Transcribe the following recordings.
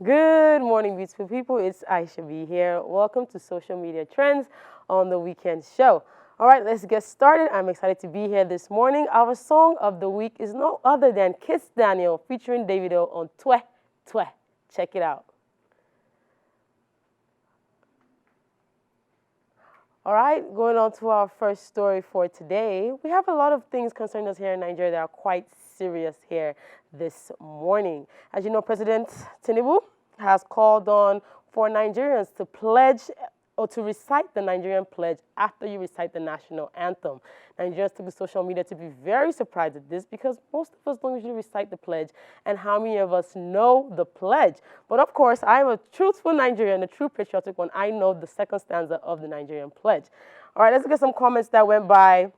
Good morning, beautiful people. It's Aisha B here. Welcome to Social Media Trends on the Weekend Show. All right, let's get started. I'm excited to be here this morning. Our song of the week is no other than Kiss Daniel featuring Davido on Twe Twe. Check it out. All right, going on to our first story for today. We have a lot of things concerning us here in Nigeria that are quite serious here this morning. As you know, President Tinubu has called on for Nigerians to pledge or to recite the Nigerian pledge after you recite the national anthem. Nigerians took to social media to be very surprised at this because most of us don't usually recite the pledge, and how many of us know the pledge? But of course, I am a truthful Nigerian, a true patriotic one. I know the second stanza of the Nigerian pledge. All right, let's get some comments that went by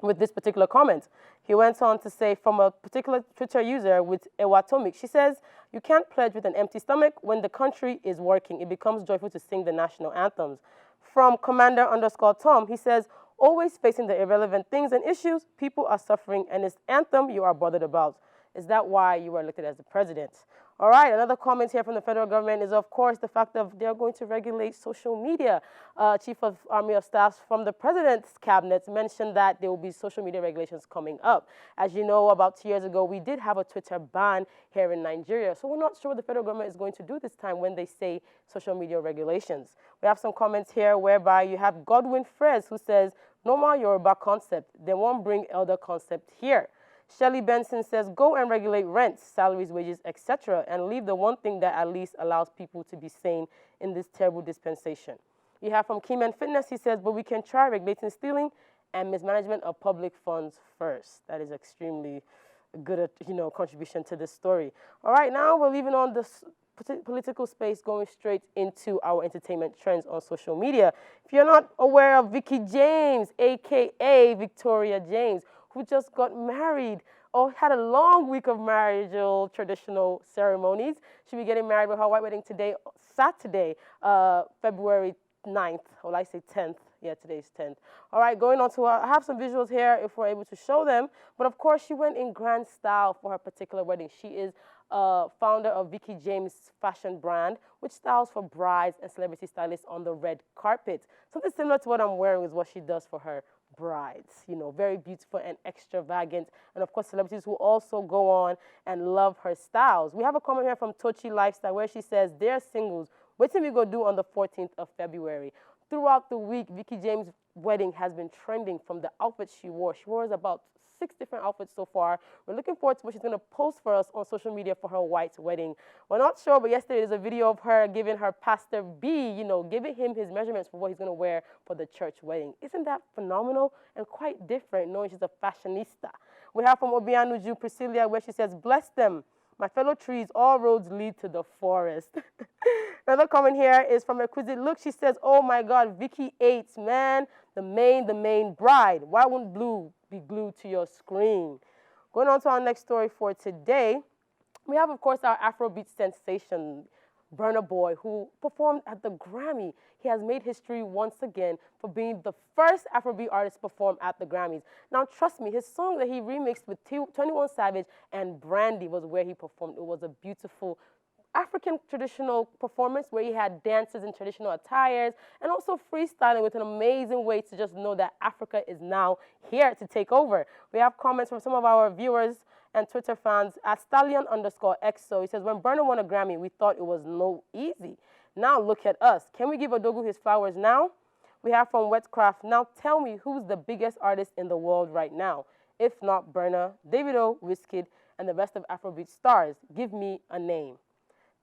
with this particular comment. He went on to say from a particular Twitter user with Ewatomic, she says, "You can't pledge with an empty stomach. When the country is working, it becomes joyful to sing the national anthems." From Commander underscore Tom, he says, "Always facing the irrelevant things and issues, people are suffering, and it's anthem you are bothered about. Is that why you were elected as the president?" All right, another comment here from the federal government is, of course, the fact that they're going to regulate social media. Chief of Army of Staff from the president's cabinet mentioned that there will be social media regulations coming up. As you know, about 2 years ago, we did have a Twitter ban here in Nigeria. So we're not sure what the federal government is going to do this time when they say social media regulations. We have some comments here whereby you have Godwin Frez who says, "Normal Yoruba concept, they won't bring elder concept here." Shelley Benson says, "Go and regulate rents, salaries, wages, etc., and leave the one thing that at least allows people to be sane in this terrible dispensation." You have from Keyman Fitness, he says, "But we can try regulating stealing and mismanagement of public funds first." That is extremely good, contribution to this story. All right, now we're leaving on this political space, going straight into our entertainment trends on social media. If you're not aware of Vicky James, aka Victoria James, who just got married or had a long week of marriageal traditional ceremonies. She'll be getting married with her white wedding today, Saturday, February 9th, or like I say 10th. Yeah, today's 10th. All right, going on to I have some visuals here if we're able to show them. But of course, she went in grand style for her particular wedding. She is founder of Vicky James fashion brand, which styles for brides and celebrity stylists on the red carpet. Something similar to what I'm wearing is what she does for her brides, very beautiful and extravagant. And of course, celebrities who also go on and love her styles. We have a comment here from Tochi Lifestyle where she says, "They're singles. What we go do on the 14th of February?" Throughout the week, Vicky James' wedding has been trending from the outfits she wore. She wears about 6 different outfits so far. We're looking forward to what she's going to post for us on social media for her white wedding. We're not sure, but yesterday there's a video of her giving her pastor B, giving him his measurements for what he's going to wear for the church wedding. Isn't that phenomenal and quite different knowing she's a fashionista? We have from Obianuju Priscilla where she says, "Bless them. My fellow trees, all roads lead to the forest." Another comment here is from Exquisite Look. She says, "Oh my God, Vicky 8, man, the main bride. Why wouldn't blue be glued to your screen?" Going on to our next story for today, we have, of course, our Afrobeat sensation, Burna Boy, who performed at the Grammy. He has made history once again for being the first Afrobeat artist to perform at the Grammys. Now, trust me, his song that he remixed with 21 Savage and Brandy was where he performed. It was a beautiful African traditional performance where he had dancers in traditional attires and also freestyling with an amazing way to just know that Africa is now here to take over. We have comments from some of our viewers and Twitter fans at Stallion underscore XO. He says, "When Burna won a Grammy, we thought it was no easy. Now look at us. Can we give Odogu his flowers now?" We have from Wetcraft, "Now tell me who's the biggest artist in the world right now? If not Burna, Davido, Wizkid, and the rest of Afrobeat stars. Give me a name."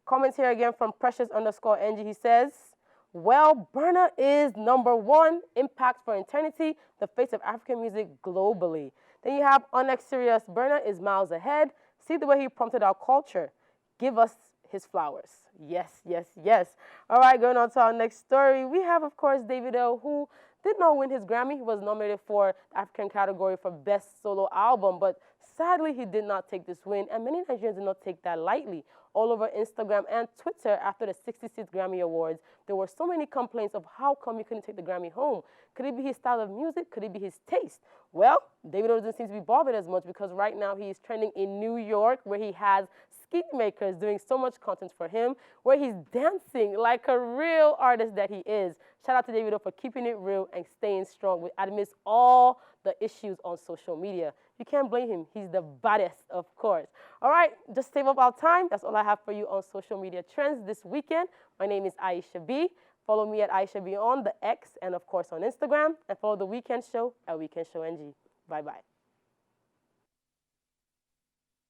Comments here again from Precious underscore NG. He says, "Well, Burna is #1, impact for eternity, the face of African music globally." Then you have Onyx Sirius. "Burna is miles ahead. See the way he prompted our culture. Give us his flowers." Yes, yes, yes. All right, going on to our next story. We have, of course, Davido, who did not win his Grammy. He was nominated for the African category for Best Solo Album, but sadly, he did not take this win, and many Nigerians did not take that lightly. All over Instagram and Twitter after the 66th Grammy Awards, there were so many complaints of how come he couldn't take the Grammy home. Could it be his style of music? Could it be his taste? Well, David doesn't seem to be bothered as much because right now he is trending in New York where he has skit makers doing so much content for him, where he's dancing like a real artist that he is. Shout out to David for keeping it real and staying strong amidst all the issues on social media. You can't blame him. He's the baddest, of course. All right, just save up our time. That's all I have for you on social media trends this weekend. My name is Aisha B. Follow me at Aisha B on the X and, of course, on Instagram. And follow The Weekend Show at Weekend Show NG. Bye-bye.